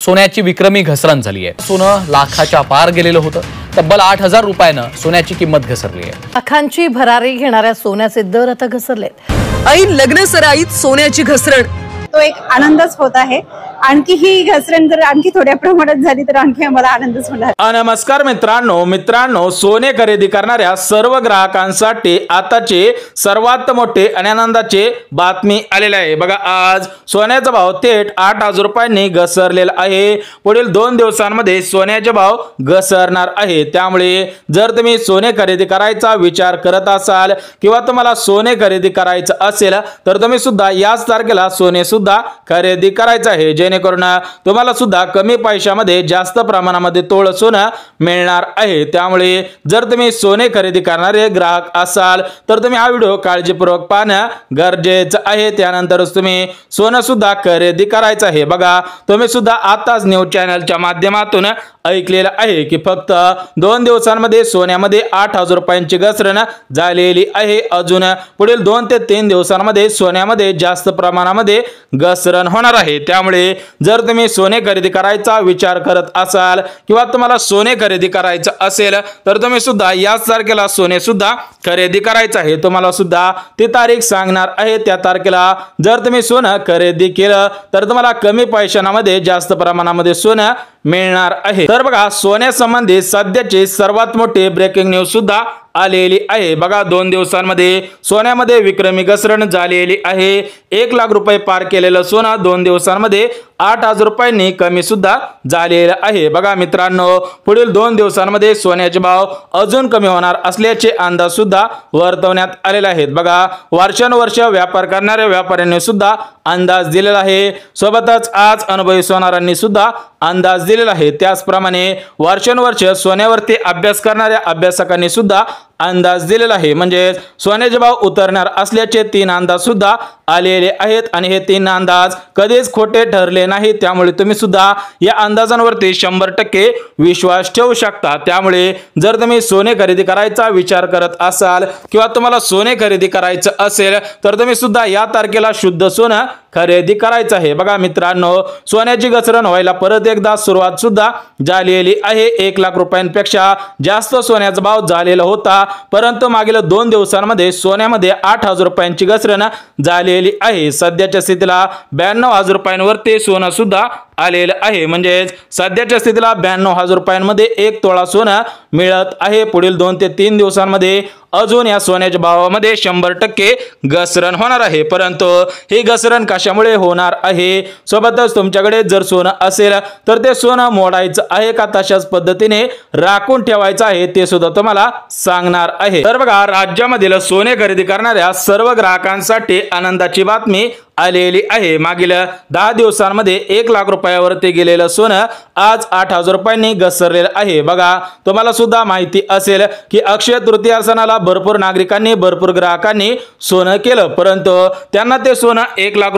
सोन्याची विक्रमी घसरण झाली आहे। सोनं लाखाच्या पार गेलेलं होतं। तब्बल 8,000 रुपयानं सोन्याची किंमत घसरली आहे। लाखांची भरारी घेणाऱ्या सोन्याचे दर आता घसरलेत। ऐन लग्न सराईत सोन्याची घसरण, तो एक आनंदच होत आहे। आणखी ही घसरण जर आणखी थोड्या प्रमाणात झाली तर आणखी आम्हाला आनंदच होणार। नमस्कार मित्रांनो, सोने खरेदी करणाऱ्या सर्व ग्राहकांसाठी आताचे सर्वात मोठे आणि आनंदाचे बातमी आलेले आहे। बघा, आज सोन्याचा भाव थेट 8,000 रुपयांनी घसरलेला आहे। पुढील 2 दिवसांमध्ये सोन्याचे भाव घसरणार आहे। त्यामुळे जर तुम्ही सोने खरेदी करायचा विचार करत असाल किंवा तुम्हाला सोने खरेदी करायचं असेल तर तुम्ही सुद्धा याच तारखेला सोने सुद्धा खरेदी करायचं आहे, जेणेकरून तुम्हाला सुद्धा कमी पैशामध्ये जास्त प्रमाणामध्ये तोळ सोनं मिळणार आहे। त्यामुळे जर तुम्ही सोने खरेदी करणारे ग्राहक असाल तर तुम्ही हा व्हिडिओ काळजीपूर्वक पाहणं गरजेचं आहे। त्यानंतरच तुम्ही सोनं सुद्धा खरेदी करायचं आहे। बघा, तुम्ही सुद्धा आताच न्यूज चॅनलच्या माध्यमातून ऐकलेलं आहे की फक्त 2 दिवसांमध्ये सोन्यामध्ये 8,000 रुपयांची घसरण झालेली आहे। अजून पुढील 2 ते 3 दिवसांमध्ये सोन्यामध्ये जास्त प्रमाणामध्ये घसरण होणार आहे। त्यामुळे जर तुम्ही सोने खरेदी करायचा विचार करत असाल किंवा तुम्हाला सोने खरेदी करायचं असेल तर तुम्ही सुद्धा याच तारखेला सोने सुद्धा खरेदी करायचं आहे। तुम्हाला सुद्धा ती तारीख सांगणार आहे। त्या तारखेला जर तुम्ही सोनं खरेदी केलं तर तुम्हाला कमी पैशांमध्ये जास्त प्रमाणामध्ये सोनं मिळणार आहे। तर बघा, सोन्यासंबंधी सध्याची सर्वात मोठी ब्रेकिंग न्यूज सुद्धा आलेली आहे। बघा, 2 दिवसांमध्ये सोन्यामध्ये विक्रमी घसरण झालेली आहे। 1 लाख रुपये पार केलेलं सोनं 2 दिवसांमध्ये 8,000 रुपयांनी कमी सुद्धा झालेलं आहे। बघा मित्रांनो, पुढील 2 दिवसांमध्ये सोन्याचे भाव अजून कमी होणार असल्याचे अंदाज सुद्धा वर्तवण्यात आलेले आहेत। बघा, वर्षानुवर्ष व्यापार करणाऱ्या व्यापाऱ्यांनी सुद्धा अंदाज दिलेला आहे। सोबतच आज अनुभवी सोनारांनी सुद्धा अंदाज दिलेला आहे। त्याचप्रमाणे वर्षानुवर्ष सोन्यावरती अभ्यास करणाऱ्या अभ्यासकांनी सुद्धा अंदाज दिलेला आहे। म्हणजे सोन्याचे भाव उतरणार असल्याचे 3 अंदाज सुद्धा आलेले आहेत आणि हे 3 अंदाज कधीच खोटे ठरले नाही। त्यामुळे तुम्ही सुद्धा या अंदाजांवरती 100% विश्वास ठेवू शकता। त्यामुळे जर तुम्ही सोने खरेदी करायचा विचार करत असाल किंवा तुम्हाला सोने खरेदी करायचं असेल तर तुम्ही सुद्धा या तारखेला शुद्ध सोनं खरेदी करायचं आहे। बघा मित्रांनो, सोन्याची घसरण व्हायला परत एकदा सुरुवात सुद्धा झालेली आहे। 1 लाख रुपयांपेक्षा जास्त सोन्याचा भाव झालेला होता, परंतु मागील 2 दिवसांमध्ये सोन्यामध्ये 8,000 रुपयांची घसरण झालेली आहे। सध्याच्या स्थितीला 92,000 रुपयांवरती सोनं सुद्धा आलेलं आहे। म्हणजे सध्याच्या स्थितीला 92,000 रुपयांमध्ये 1 तोळा सोनं मिळत आहे। पुढील 2 ते 3 दिवसांमध्ये अजून या सोन्याच्या भावामध्ये 100% घसरण होणार आहे। परंतु ही घसरण कशामुळे होणार आहे? सोबतच तुमच्याकडे जर सोनं असेल तर ते सोनं मोडायचं आहे का तशाच पद्धतीने राखून ठेवायचं आहे ते सुद्धा तुम्हाला सांगणार आहे। तर बघा, राज्यामधील सोने खरेदी करणाऱ्या सर्व ग्राहकांसाठी आनंदाची बातमी आलेली आहे। मागील 10 दिवसांमध्ये 1 लाख रुपयावरती गेलेलं सोनं आज 8,000 रुपयांनी घसरलेलं आहे। बघा, तुम्हाला सुद्धा माहिती असेल की अक्षय तृतीया सणाला भरपूर नागरिकांनी भरपूर ग्राहकांनी सोनं केलं, परंतु त्यांना ते सोनं 1 लाख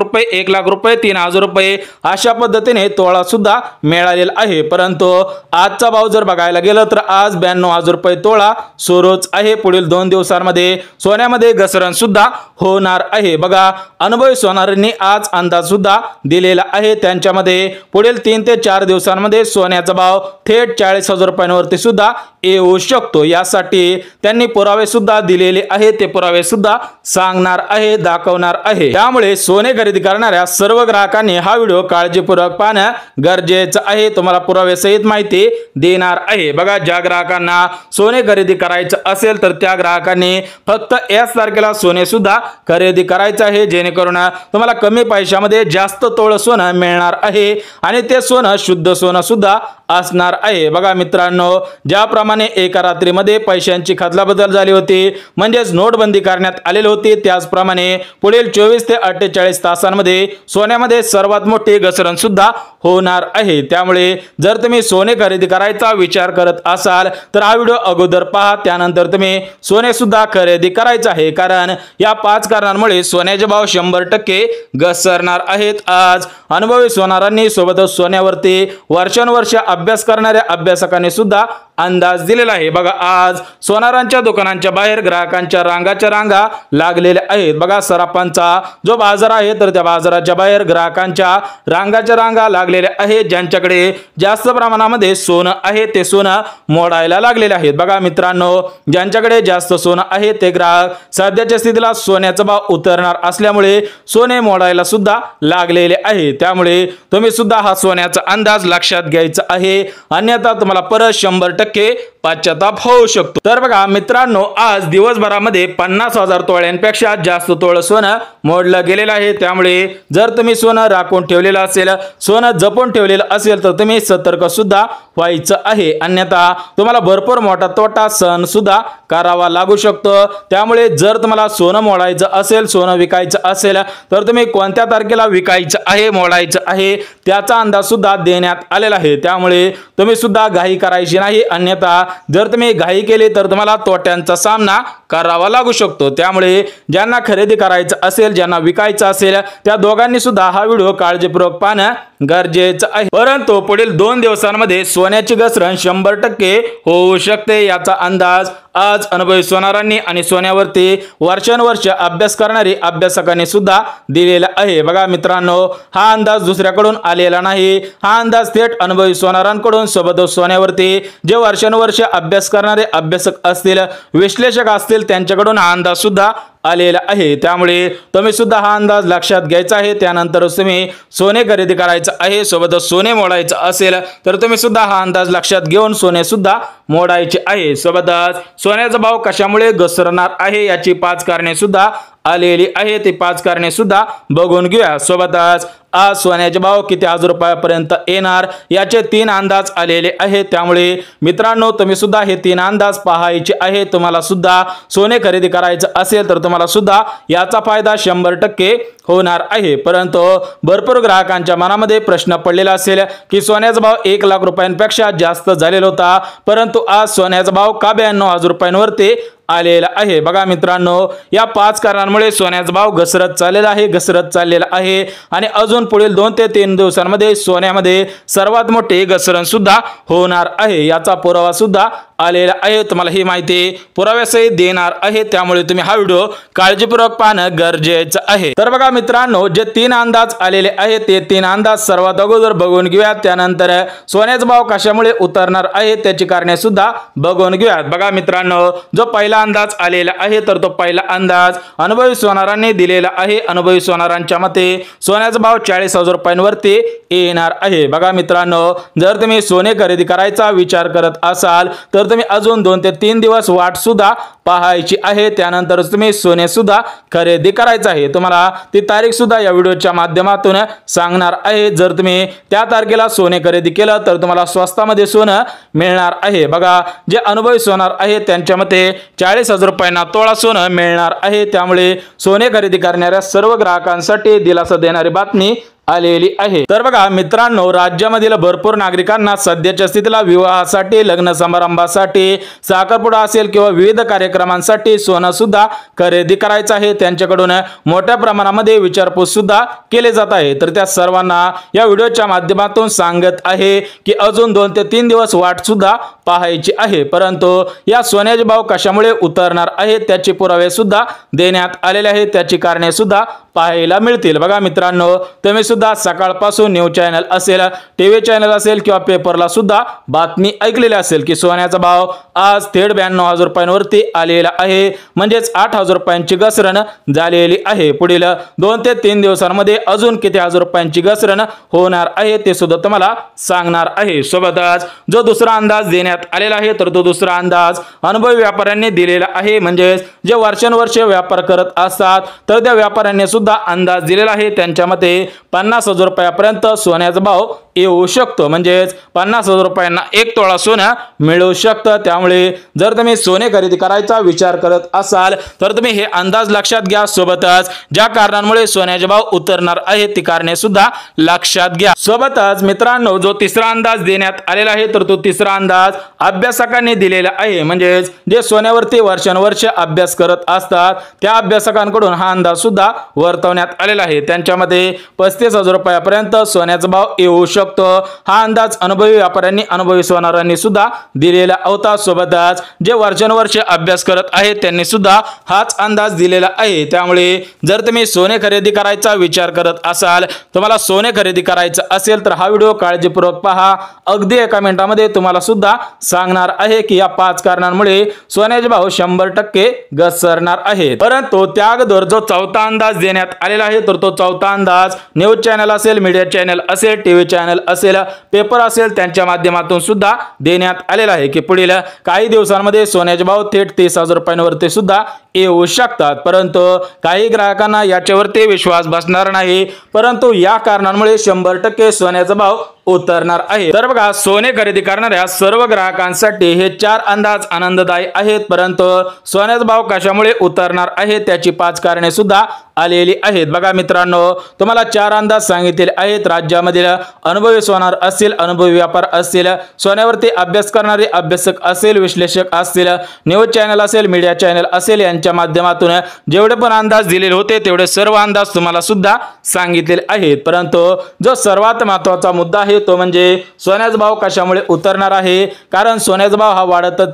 रुपये 3,000 रुपये अशा पद्धतीने तोळा सुद्धा मिळालेला आहे। परंतु आजचा भाव जर बघायला गेलं तर आज 92,000 रुपये तोळा सुरूच आहे। पुढील 2 दिवसांमध्ये सोन्यामध्ये घसरण सुद्धा होणार आहे। बघा, अनुभवी सोनारांनी आज अंदाज सुद्धा दिलेला आहे। त्यांच्यामध्ये पुढील 3 ते 4 दिवसांमध्ये सोन्याचा भाव थेट 40,000 रुपयांवरती सुद्धा येऊ शकतो। यासाठी त्यांनी पुरावे सुद्धा दिलेले आहेत, ते पुरावे सुद्धा सांगणार आहे, दाखवणार आहे। त्यामुळे सोने खरेदी करणाऱ्या सर्व ग्राहकांनी हा व्हिडिओ काळजीपूर्वक पाहणं गरजेचं आहे। तुम्हाला पुरावे सहित माहिती देणार आहे। बघा, ज्या ग्राहकांना सोने खरेदी करायचं असेल तर त्या ग्राहकांनी फक्त याच तारखेला सोने सुद्धा खरेदी करायचं आहे, जेणेकरून तुम्हाला कमी पैशामध्ये जास्त तोळ सोनं मिळणार आहे आणि ते सोनं शुद्ध सोनं सुद्धा असणार आहे। बघा मित्रांनो, ज्याप्रमाणे एका रात्रीमध्ये पैशांची खदलाबदल झाली होती, म्हणजेच नोटबंदी करण्यात आलेली होती, त्याचप्रमाणे पुढील 24 ते 48 तासांमध्ये सोन्यामध्ये सर्वात मोठी घसरण सुद्धा होणार आहे। त्यामुळे जर तुम्ही सोने खरेदी करायचा विचार करत असाल तर हा व्हिडिओ अगोदर पहा, त्यानंतर तुम्ही सोने सुद्धा खरेदी करायचं आहे। कारण या 5 कारणांमुळे सोन्याचे भाव 100% घसरणार आहेत। आज अनुभवी सोनारांनी सोबतच सोन्यावरती वर्षानुवर्ष अभ्यास करणाऱ्या अभ्यासकांनी सुद्धा अंदाज दिलेला आहे। बघा आज सोनारांच्या दुकानांच्या बाहेर ग्राहकांच्या रांगाच्या रांगा लागलेल्या आहेत। बघा सराफांचा जो बाजार आहे तर त्या बाजाराच्या बाहेर ग्राहकांच्या रांगाच्या रांगा लागलेल्या आहेत। ज्यांच्याकडे जास्त प्रमाणामध्ये सोनं आहे ते सोनं मोडायला लागलेले आहेत। बघा मित्रांनो, ज्यांच्याकडे जास्त सोनं आहे ते ग्राहक सध्याच्या स्थितीला सोन्याचा भाव उतरणार असल्यामुळे सोने मोडायला सुद्धा लागलेले आहे। त्यामुळे तुम्ही सुद्धा हा सोन्याचा अंदाज लक्षात घ्यायचा आहे, अन्यथा तुम्हाला परत 100% पश्चाताप होऊ शकतो। तर बघा मित्रांनो, आज दिवसभरामध्ये 50,000 तोळ्यांपेक्षा जास्त तोळ सोनं मोडलं गेलेलं आहे। त्यामुळे जर तुम्ही सोनं राखून ठेवलेलं असेल, सोनं जपून ठेवलेलं असेल तर तुम्ही सतर्क सुद्धा व्हायचं आहे, अन्यथा तुम्हाला भरपूर मोठा तोटा सहन सुद्धा करावा लागू शकतो। त्यामुळे जर तुम्हाला सोनं मोडायचं असेल, सोनं विकायचं असेल तर तुम्ही कोणत्या तारखेला विकायचं आहे, मोडायचं आहे त्याचा अंदाज सुद्धा देण्यात आलेला आहे। त्यामुळे तुम्ही सुद्धा घाई करायची नाही, अन्यथा जर तुम्ही घाई केली तर तुम्हाला तोट्यांचा सामना करावा लागू शकतो। त्यामुळे ज्यांना खरेदी करायचं असेल, ज्यांना विकायचं असेल त्या दोघांनी सुद्धा हा व्हिडिओ काळजीपूर्वक पाहणं गरजेचं आहे। परंतु पुढील 2 दिवसांमध्ये सोन्याची घसरण 100% होऊ शकते, याचा अंदाज आज अनुभवी सोनारांनी आणि सोन्यावरती वर्षानुवर्ष अभ्यास करणारी अभ्यासकांनी सुद्धा दिलेला आहे। बघा मित्रांनो, हा अंदाज दुसऱ्याकडून आलेला नाही, हा अंदाज थेट अनुभवी सोनारांकडून सोबत सोन्यावरती जे वर्षानुवर्ष अभ्यास करणारे अभ्यासक असतील, विश्लेषक असतील त्यांच्याकडून हा अंदाज सुद्धा आलेला आहे। त्यामुळे तुम्ही सुद्धा हा अंदाज लक्षात घ्यायचा आहे। त्यानंतर तुम्ही सोने खरेदी करायचं आहे, सोबत सोने मोडायचं असेल तर तुम्ही सुद्धा हा अंदाज लक्षात घेऊन सोने सुद्धा मोडायचे आहे। सोबतच सोन्याचा भाव कशामुळे घसरणार आहे याची 5 कारणे सुद्धा आलेली आहे, ती 5 कारणे सुद्धा बघून घेऊया। सोबतच आज सोन्याचे भाव किती हजार रुपयापर्यंत येणार याचे 3 अंदाज आलेले आहेत। त्यामुळे मित्रांनो, तुम्ही सुद्धा हे 3 अंदाज पाहायचे आहे। तुम्हाला सुद्धा सोने खरेदी करायचं असेल तर तुम्हाला सुद्धा याचा फायदा 100% होणार आहे। परंतु भरपूर ग्राहकांच्या मनामध्ये प्रश्न पडलेला असेल की सोन्याचा भाव 1 लाख रुपयांपेक्षा जास्त झालेला होता, परंतु आज सोन्याचा भाव का 92,000 रुपयांवरती आलेला आहे। बघा मित्रांनो, या 5 कारणांमुळे सोन्याचा भाव घसरत चाललेला आहे आणि अजून पुढील 2 ते 3 दिवसांमध्ये सोन्यामध्ये सर्वात मोठी घसरण सुद्धा होणार आहे, याचा पुरावा सुद्धा आलेला आहे। तुम्हाला ही माहिती पुराव्यासहित देणार आहे, त्यामुळे तुम्ही हा व्हिडिओ काळजीपूर्वक पाहणं गरजेचं आहे। तर बघा मित्रांनो, जे 3 अंदाज आलेले आहेत ते 3 अंदाज सर्वात अगोदर बघून घेऊयात। त्यानंतर सोन्याचा भाव कशामुळे उतरणार आहे त्याची कारणे सुद्धा बघून घेऊयात। बघा मित्रांनो, जो पहिला अंदाज आलेला आहे तर तो पहिला अंदाज अनुभवी सोनारांनी दिलेला आहे। अनुभवी सोनारांच्या मते सोन्याचा भाव 40,000 रुपयांवरती येणार आहे। बघा मित्रांनो, जर तुम्ही सोने खरेदी करायचा विचार करत असाल तर तुम्ही अजून 2 ते 3 दिवस वाट सुद्धा पाहायची आहे, त्यानंतर तुम्ही सोने सुद्धा खरेदी करायचं आहे। तुम्हाला ती तारीख सुद्धा या व्हिडिओच्या माध्यमातून सांगणार आहे। जर तुम्ही त्या तारखेला सोने खरेदी केलं तर तुम्हाला स्वस्तामध्ये सोनं मिळणार आहे। बघा, जे अनुभवी सोनार आहे त्यांच्या मते 40,000 रुपयांना तोळा सोनं मिळणार आहे। त्यामुळे सोने खरेदी करणाऱ्या सर्व ग्राहकांसाठी दिलासा देणारी बातमी आलेली आहे। तर बघा मित्रांनो, राज्यामधील भरपूर नागरिकांना सध्याच्या स्थितीला विवाहासाठी, लग्न समारंभासाठी, साखरपुडा असेल किंवा विविध कार्यक्रमांसाठी सोनं सुद्धा खरेदी करायचं आहे। त्यांच्याकडून मोठ्या प्रमाणामध्ये विचारपूस सुद्धा केले जात आहे। तर त्या सर्वांना या व्हिडिओच्या माध्यमातून सांगत आहे की अजून 2 ते 3 दिवस वाट सुद्धा पाहायची आहे, परंतु या सोन्याचे भाव कशामुळे उतरणार आहेत त्याचे पुरावे सुद्धा देण्यात आलेले आहेत, त्याची कारणे सुद्धा पाहायला मिळतील। बघा मित्रांनो, तुम्ही सुद्धा सकाळपासून न्यूज चॅनल असेल, टीव्ही चॅनल असेल किंवा पेपरला सुद्धा बातमी ऐकलेली असेल की सोन्याचा भाव आज थेट 92,000 रुपयांवरती आलेला आहे, म्हणजेच 8,000 रुपयांची घसरण झालेली आहे। पुढील 2 ते 3 दिवसांमध्ये अजून किती हजार रुपयांची घसरण होणार आहे ते सुद्धा तुम्हाला सांगणार आहे। सोबतच जो दुसरा अंदाज देण्यात आलेला आहे तर तो दुसरा अंदाज अनुभवी व्यापाऱ्यांनी दिलेला आहे, म्हणजेच जे वर्षानुवर्ष व्यापार करत असतात तर त्या व्यापाऱ्यांनी सुद्धा अंदाज दिलेला आहे। त्यांच्या मते 50,000 रुपयापर्यंत सोन्याचा भाव येऊ शकतो, म्हणजेच 50,000 रुपयांना 1 तोळा सोनं मिळू शकतं। त्यामुळे जर तुम्ही सोने खरेदी करायचा विचार करत असाल तर तुम्ही हे अंदाज लक्षात घ्या। सोबतच ज्या कारणांमुळे सोन्याचे भाव उतरणार आहेत ती कारणे सुद्धा लक्षात घ्या। सोबतच मित्रांनो, जो तिसरा अंदाज देण्यात आलेला आहे तर तो तिसरा अंदाज अभ्यासकांनी दिलेला आहे, म्हणजेच जे सोन्यावरती वर्षानुवर्ष अभ्यास करत असतात त्या अभ्यासकांकडून हा अंदाज सुद्धा वर्तवण्यात आलेला आहे। त्यांच्यामध्ये 35,000 रुपयापर्यंत सोन्याचा भाव येऊ शकतो। शकतो, हा अंदाज अनुभवी व्यापाऱ्यांनी अनुभवी सोनारांनी सुद्धा दिलेला होता। सोबतच जे वर्षानुवर्ष अभ्यास करत आहेत त्यांनी सुद्धा हाच अंदाज दिलेला आहे। त्यामुळे जर तुम्ही सोने खरेदी करायचा विचार करत असाल, तुम्हाला सोने खरेदी करायचं असेल तर हा व्हिडिओ काळजीपूर्वक पहा। अगदी एका मिनिटामध्ये तुम्हाला सुद्धा सांगणार आहे की या 5 कारणांमुळे सोन्याचे भाव 100% घसरणार आहेत। परंतु त्या अगोदर जो चौथा अंदाज देण्यात आलेला आहे तर तो चौथा अंदाज न्यूज चॅनल असेल, मीडिया चॅनल असेल, टीव्ही चॅनल असेल, पेपर असेल त्यांच्या माध्यमातून सुद्धा देण्यात आलेला आहे की पुढील काही दिवसांमध्ये सोन्याचे भाव थेट 30,000 रुपयांवरती सुद्धा येऊ शकतात। परंतु काही ग्राहकांना याच्यावरती विश्वास बसणार नाही, परंतु या कारणांमुळे 100% सोन्याचा भाव उतरणार आहे। तर बघा, सोने खरेदी करणाऱ्या सर्व ग्राहकांसाठी हे 4 अंदाज आनंददायी आहेत, परंतु सोन्याचा भाव कशामुळे उतरणार आहे त्याची 5 कारणे सुद्धा आलेली आहेत। बघा मित्रांनो, तुम्हाला 4 अंदाज सांगितलेले आहेत। राज्यामधील अनुभवी सोनार असतील, अनुभवी व्यापार असतील, सोन्यावरती अभ्यास करणारे अभ्यासक असेल, विश्लेषक असतील, न्यूज चॅनल असेल, मीडिया चॅनल असेल यांच्या माध्यमातून जेवढे पण अंदाज दिलेले होते तेवढे सर्व अंदाज तुम्हाला सुद्धा सांगितलेले आहेत। परंतु जो सर्वात महत्त्वाचा मुद्दा आहे तो म्हणजे सोन्याचा भाव कशामुळे उतरणार आहे। कारण सोन्याचा भाव हा वाढतच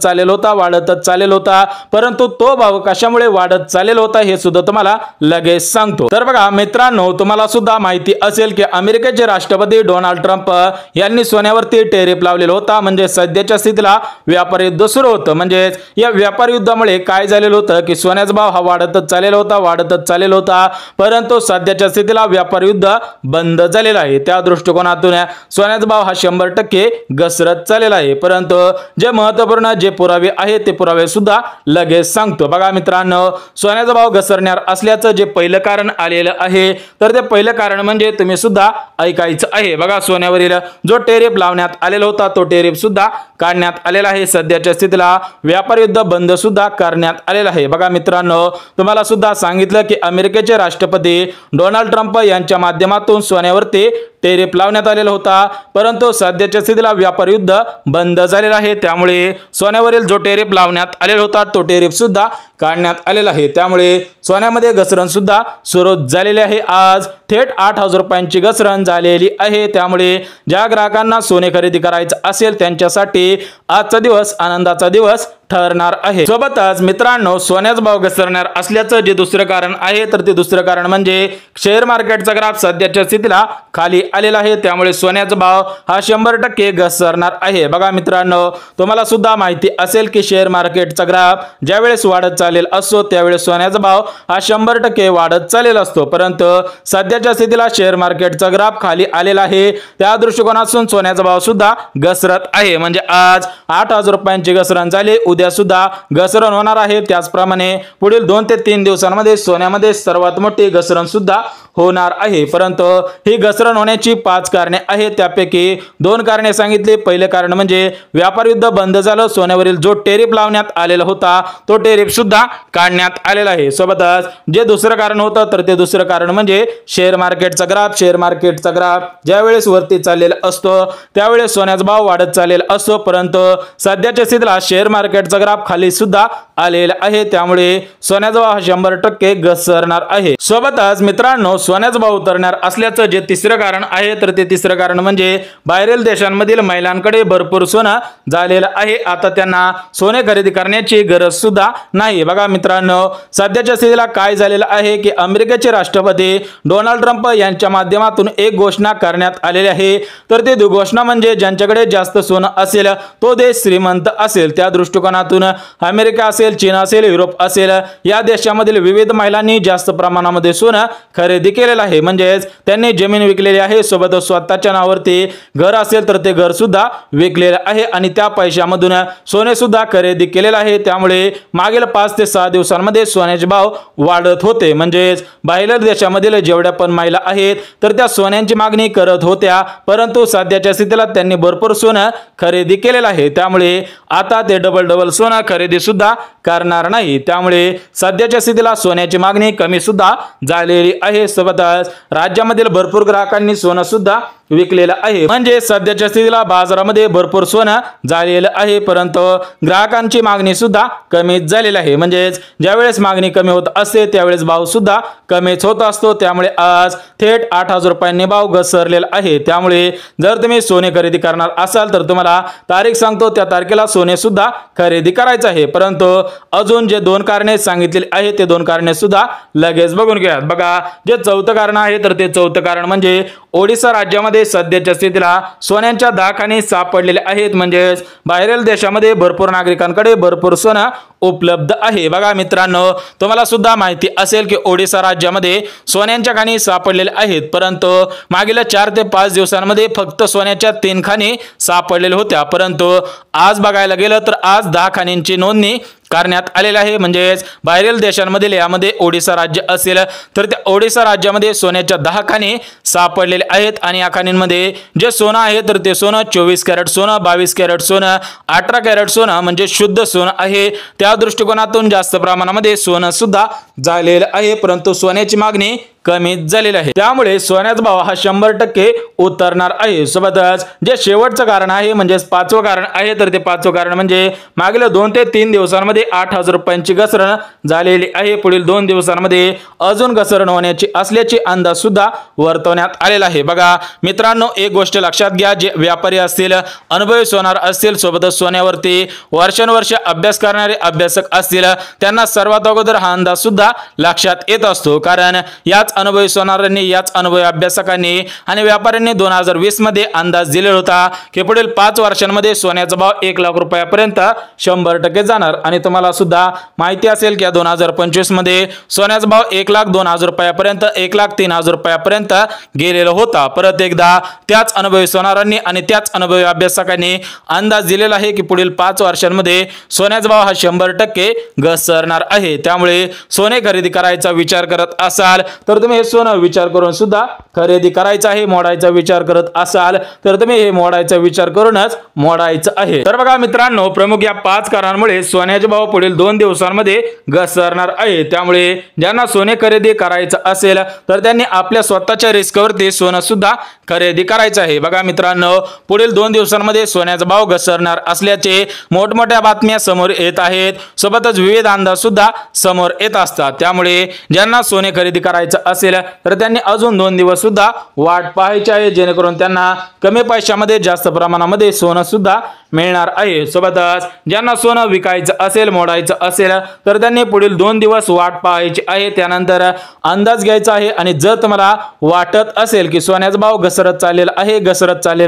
चालेल होता, परंतु तो भाव कशामुळे वाढत चालेल होता हे सुद्धा तुम्हाला लगेच सांगतो। तर बघा मित्रांनो, तुम्हाला सुद्धा माहिती असेल की अमेरिकेचे राष्ट्रपती डोनाल्ड ट्रम्प यांनी सोन्यावरती टेरिफ लावलेला होता। म्हणजे सध्याच्या स्थितीला व्यापार युद्ध सुरू होतं। म्हणजे या व्यापार युद्धामुळे काय झालेलं होतं की सोन्याचा भाव हा वाढतच चालेल होता, परंतु सध्याच्या स्थितीला व्यापार युद्ध बंद झालेला आहे। त्या दृष्टिकोनातून सोन्याचा भाव हा 100% घसरत चाललेला आहे। परंतु जे महत्त्वपूर्ण जे पुरावे आहेत ते पुरावे सुद्धा लगेच सांगतो। बघा मित्रांनो, सोन्याचा भाव घसरणार असल्याचं जे पहिलं कारण आलेलं आहे तर ते पहिलं कारण म्हणजे तुम्ही सुद्धा ऐकायचं आहे। बघा, सोन्यावरील जो टेरिफ लावण्यात आलेला होता तो टेरिफ सुद्धा काढण्यात आलेला आहे। सध्याच्या स्थितीला व्यापार युद्ध बंद सुद्धा करण्यात आलेला आहे। बघा मित्रांनो, तुम्हाला सुद्धा सांगितलं की अमेरिकेचे राष्ट्रपती डोनाल्ड ट्रम्प यांच्या माध्यमातून सोन्यावरती टेरिफ लावण्यात आलेला होता, परंतु सध्याच्या स्थितीला व्यापार युद्ध बंद झालेला आहे। त्यामुळे सोन्यावरील जो टेरिफ लावण्यात आलेला होता तो टेरिफ सुद्धा काढण्यात आलेला आहे। त्यामुळे सोन्यामध्ये घसरण सुद्धा सुरू झालेली आहे। आज थेट 8,000 रुपयांची घसरण झालेली आहे। त्यामुळे ज्या ग्राहकांना सोने खरेदी करायचं असेल त्यांच्यासाठी आजचा दिवस आनंदाचा दिवस ठरणार आहे। सोबतच मित्रांनो, सोन्याचा भाव घसरणार असल्याचं जे दुसरं कारण आहे तर ते दुसरं कारण म्हणजे शेअर मार्केटचा ग्राफ सध्याच्या स्थितीला खाली आलेला आहे। त्यामुळे सोन्याचा भाव हा 100% घसरणार आहे। बघा मित्रांनो, तुम्हाला सुद्धा माहिती असेल की शेअर मार्केटचा ग्राफ ज्यावेळेस वाढत चालेल असतो त्यावेळेस सोन्याचा भाव हा 100% वाढत चालेल असतो, परंतु सध्याच्या स्थितीला शेअर मार्केटचा ग्राफ खाली आलेला आहे। त्या दृष्टिकोनातून सोन्याचा भाव सुद्धा घसरत आहे। म्हणजे आज 8,000 रुपयांची घसरण झाली, उद्या सुद्धा घसरण होणार आहे। त्याचप्रमाणे पुढील 2 ते 3 दिवसांमध्ये सोन्यामध्ये सर्वात मोठी घसरण सुद्धा होणार आहे। परंतु ही घसरण होण्याची 5 कारणे आहेत, त्यापैकी 2 कारणे सांगितली। पहिले कारण म्हणजे व्यापार युद्ध बंद झालं, सोन्यावरील जो टेरिफ लावण्यात आलेला होता तो टेरिफ सुद्धा काढण्यात आलेला आहे। सोबतच जे दुसरं कारण होतं तर ते दुसरं कारण म्हणजे शेअर मार्केटचा ग्राफ ज्यावेळेस वरती चाललेला असतो त्यावेळेस सोन्याचा भाव वाढत चाललेला असतो, परंतु सध्याच्या स्थितीला शेअर मार्केटचा ग्राफ खाली सुद्धा आलेला आहे। त्यामुळे सोन्याचा भाव 100% घसरणार आहे। सोबतच मित्रांनो, सोन्याचा भाव उतरणार असल्याचं जे तिसरं कारण आहे तर ते तिसरं कारण म्हणजे बाहेरील देशांमधील महिलांकडे भरपूर सोनं झालेलं आहे। आता त्यांना सोने खरेदी करण्याची गरज सुद्धा नाही। बघा मित्रांनो, सध्याच्या स्थितीला काय झालेलं आहे की अमेरिकेचे राष्ट्रपती डोनाल्ड ट्रम्प यांच्या माध्यमातून एक घोषणा करण्यात आलेली आहे। तर ती घोषणा म्हणजे ज्यांच्याकडे जास्त सोनं असेल तो देश श्रीमंत असेल। त्या दृष्टिकोनातून अमेरिका असेल, चीन असेल, युरोप असेल या देशांमधील विविध महिलांनी जास्त प्रमाणामध्ये सोनं खरेदी केलेलं आहे। म्हणजेच त्यांनी जमीन विकलेली आहे, सोबत स्वतःच्या नावावरती घर असेल तर ते घर सुद्धा विकलेलं आहे आणि त्या पैशामधून सोने सुद्धा खरेदी केलेलं आहे। त्यामुळे मागील 5 ते 6 दिवसांमध्ये सोन्याचे भाव वाढत होते। म्हणजेच बाहेरील देशामधील जेवढ्या पण महिला आहेत तर त्या सोन्याची मागणी करत होत्या, परंतु सध्याच्या स्थितीला त्यांनी भरपूर सोनं खरेदी केलेलं आहे। त्यामुळे आता ते डबल सोनं खरेदी सुद्धा करणार नाही। त्यामुळे सध्याच्या स्थितीला सोन्याची मागणी कमी सुद्धा झालेली आहे। सोबतच राज्यामधील भरपूर ग्राहकांनी सोनं सुद्धा विकलेलं आहे। म्हणजे सध्याच्या स्थितीला बाजारामध्ये भरपूर सोनं झालेलं आहे, परंतु ग्राहकांची मागणी सुद्धा कमीच झालेली आहे। म्हणजेच ज्यावेळेस मागणी कमी होत असते त्यावेळेस भाव सुद्धा कमीच होत असतो। त्यामुळे आज थेट 8,000 रुपयांनी भाव घसरलेला आहे। त्यामुळे जर तुम्ही सोने खरेदी करणार असाल तर तुम्हाला तारीख सांगतो, त्या तारखेला सोने सुद्धा खरेदी करायचं आहे। परंतु अजून जे 2 कारणे सांगितलेली आहेत ते 2 कारणे सुद्धा लगेच बघून घ्या। बघा, जे चौथं कारण आहे तर ते चौथं कारण म्हणजे ओडिशा राज्यामध्ये सध्याच्या स्थितीला सोन्यांच्या दाखाने सापडलेले आहेत। म्हणजेच बाहेरील देशामध्ये भरपूर नागरिकांकडे भरपूर सोनं उपलब्ध आहे। बघा मित्रांनो, तुम्हाला सुद्धा माहिती असेल की ओडिशा राज्यामध्ये सोन्यांच्या खाणी सापडलेले आहेत, परंतु मागील 4 ते 5 दिवसांमध्ये फक्त सोन्याच्या 3 खाणी सापडलेल्या होत्या। परंतु आज बघायला गेलं तर आज 10 खाणींची नोंदणी करण्यात आलेला आहे। म्हणजेच बाहेरील देशांमधील यामध्ये ओडिशा राज्य असेल तर त्या ओडिशा राज्यामध्ये सोन्याच्या 10 खाणी सापडलेले आहेत आणि या खाणींमध्ये जे सोनं आहे तर ते सोनं 24 कॅरेट सोनं, 22 कॅरेट सोनं, 18 कॅरेट सोनं म्हणजे शुद्ध सोनं आहे। त्या दृष्टिकोनातून जास्त प्रमाणामध्ये सोनं सुद्धा झालेलं आहे, परंतु सोन्याची मागणी कमी झालेली आहे। त्यामुळे सोन्याचा भाव हा 100% उतरणार आहे। सोबतच जे शेवटचं कारण आहे म्हणजे 5वं कारण आहे तर ते 5वं कारण म्हणजे मागील 2 ते 3 दिवसांमध्ये 8,000 रुपयांची घसरण झालेली आहे। पुढील 2 दिवसांमध्ये अजून घसरण होण्याची असल्याची अंदाज सुद्धा वर्तवण्यात आलेला आहे। बघा मित्रांनो, एक गोष्ट लक्षात घ्या, जे व्यापारी असतील, अनुभवी सोनार असतील, सोबतच सोन्यावरती वर्षानुवर्ष अभ्यास करणारे अभ्यासक असतील, त्यांना सर्वात अगोदर हा अंदाज सुद्धा लक्षात येत असतो। कारण याच अनुभवी सोनारांनी, याच अनुभवी अभ्यासकांनी आणि व्यापाऱ्यांनी 2020 मध्ये अंदाज दिलेला होता की पुढील 5 वर्षांमध्ये सोन्याचा भाव 1 लाख रुपयापर्यंत 100% जाणार। आणि तुम्हाला सुद्धा माहिती असेल की 2025 मध्ये सोन्याचा भाव 1,02,000 रुपयापर्यंत 1,03,000 रुपयापर्यंत गेलेला होता। परत एकदा त्याच अनुभवी सोनारांनी आणि त्याच अनुभवी अभ्यासकांनी अंदाज दिलेला आहे की पुढील 5 वर्षांमध्ये सोन्याचा भाव हा 100% घसरणार आहे। त्यामुळे सोने खरेदी करायचा विचार करत असाल तर तुम्ही हे सोनं विचार करून सुद्धा खरेदी करायचं आहे। मोडायचा विचार करत असाल तर तुम्ही हे मोडायचा विचार करूनच मोडायचं आहे। तर बघा मित्रांनो, प्रमुख या 5 कारणांमुळे सोन्याचे भाव पुढील 2 दिवसांमध्ये घसरणार आहे। त्यामुळे ज्यांना सोने खरेदी करायचं असेल तर त्यांनी आपल्या स्वतःच्या रिस्कवरती सोनं सुद्धा खरेदी करायचं आहे। बघा मित्रांनो, पुढील 2 दिवसांमध्ये सोन्याचा भाव घसरणार असल्याचे मोठमोठ्या बातम्या समोर येत आहेत, सोबतच विविध अंदाज सुद्धा समोर येत असतात। त्यामुळे ज्यांना सोने खरेदी करायचं असेल तर त्यांनी अजून 2 दिवस सुद्धा वाट पाहायची आहे, जेणेकरून त्यांना कमी पैशामध्ये जास्त प्रमाणामध्ये सोनं सुद्धा मिळणार आहे। सोबतच ज्यांना सोनं विकायचं असेल, मोडायचं असेल तर त्यांनी पुढील 2 दिवस वाट पाहायची आहे, त्यानंतर अंदाज घ्यायचा आहे। आणि जर तुम्हाला वाटत असेल की सोन्याचा भाव घसरत चाललेला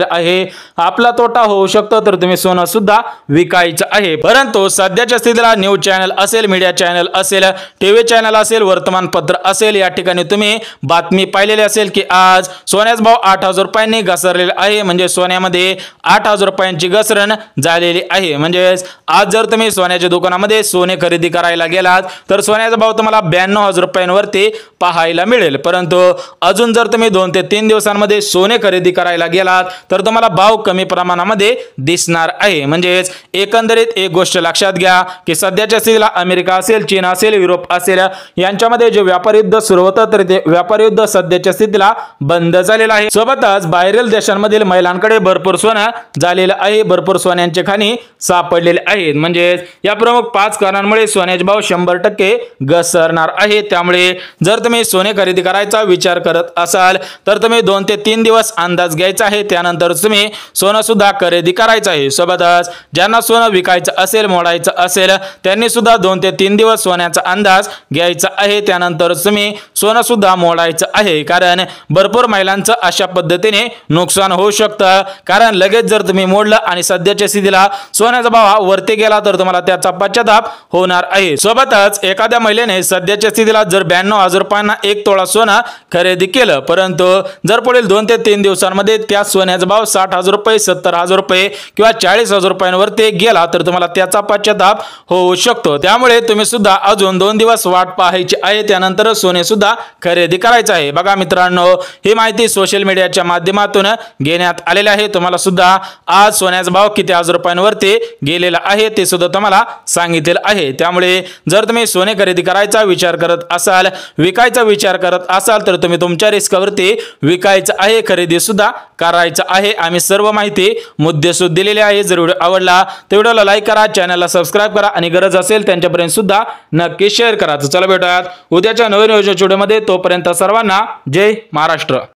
आहे, आपला तोटा होऊ शकतो, तर तुम्ही सोनं सुद्धा विकायचं आहे। परंतु सध्याच्या स्थितीला न्यूज चॅनल असेल, मीडिया चॅनल असेल, टीव्ही चॅनल असेल, वर्तमानपत्र असेल, या ठिकाणी तुम्ही बातमी पाहिलेली असेल की आज सोन्याचा भाव 8,000 रुपयांनी घसरलेला आहे। म्हणजे सोन्यामध्ये 8,000 रुपयांची घसरण झालेली आहे। म्हणजे आज जर तुम्ही सोन्याच्या दुकानामध्ये सोने खरेदी करायला गेलात तर सोन्याचा भाव तुम्हाला 92,000 रुपयांवरती पाहायला मिळेल। परंतु अजून जर तुम्ही 2 ते 3 दिवसांमध्ये सोने खरेदी करायला गेलात तर तुम्हाला भाव कमी प्रमाणामध्ये दिसणार आहे। म्हणजेच एकंदरीत एक गोष्ट लक्षात घ्या की सध्याच्या स्थितीला अमेरिका असेल, चीन असेल, युरोप असेल, यांच्यामध्ये जे व्यापार युद्ध सुरू होतं तर ते व्यापार युद्ध सध्याच्या स्थितीला बंद झालेलं आहे। सोबतच बाहेरील देशांमधील महिलांकडे भरपूर सोनं झालेलं आहे, भरपूर सोन्यांचे खाणी सापडलेले आहेत। म्हणजे या प्रमुख 5 कारणांमुळे सोन्याचे भाव 100% घसरणार आहे। त्यामुळे जर तुम्ही सोने खरेदी करायचा विचार करत असाल तर तुम्ही 2 ते 3 दिवस अंदाज घ्यायचा आहे, त्यानंतर तुम्ही सोनं सुद्धा खरेदी करायचं आहे। सोबतच ज्यांना सोनं विकायचं असेल, मोडायचं असेल, त्यांनी सुद्धा 2 ते 3 दिवस सोन्याचा अंदाज घ्यायचा आहे, त्यानंतर तुम्ही सोनं सुद्धा मोडायचं आहे। कारण भरपूर महिलांचं अशा पद्धतीने नुकसान होऊ शकतं, कारण लगेच जर तुम्ही मोडलं आणि सध्याच्या स्थितीला सोन्याचा भाव वरती गेला तर तुम्हाला त्याचा पश्चाताप होणार आहे। सोबतच एखाद्या महिलेने सध्याच्या स्थितीला जर 92,000 रुपयांना 1 तोळा सोनं खरेदी केलं, परंतु जर पुढील 2 ते 3 दिवसांमध्ये त्या सोन्याचा भाव 60,000 रुपये, 70,000 रुपये किंवा 40,000 रुपयांवरती गेला तर तुम्हाला त्याचा पश्चाताप होऊ शकतो। त्यामुळे तुम्ही सुद्धा अजून 2 दिवस वाट पाहायची आहे, त्यानंतर सोने सुद्धा खरेदी करायचा आहे। बघा मित्रांनो, ही माहिती सोशल मीडियाच्या माध्यमातून घेण्यात आलेली आहे। तुम्हाला सुद्धा आज सोन्याचा भाव किती हजार रुपयांवरती गेलेला आहे ते सुद्धा तुम्हाला सांगितलेलं आहे। त्यामुळे जर तुम्ही सोने खरेदी करायचा विचार करत असाल, विकायचा विचार करत असाल तर तुम्ही तुमच्या रिस्कवरती विकायचं आहे, खरेदी सुद्धा करायचं आहे। आम्ही सर्व माहिती मुद्देसूद दिलेली आहे। जर व्हिडिओ आवडला तर व्हिडिओला लाईक करा, चॅनलला सबस्क्राईब करा आणि गरज असेल त्यांच्यापर्यंत सुद्धा नक्की शेअर करा। चला भेटूयात उद्याच्या नवीन व्हिडिओमध्ये, तोपर्यंत सर्वांना जय महाराष्ट्र।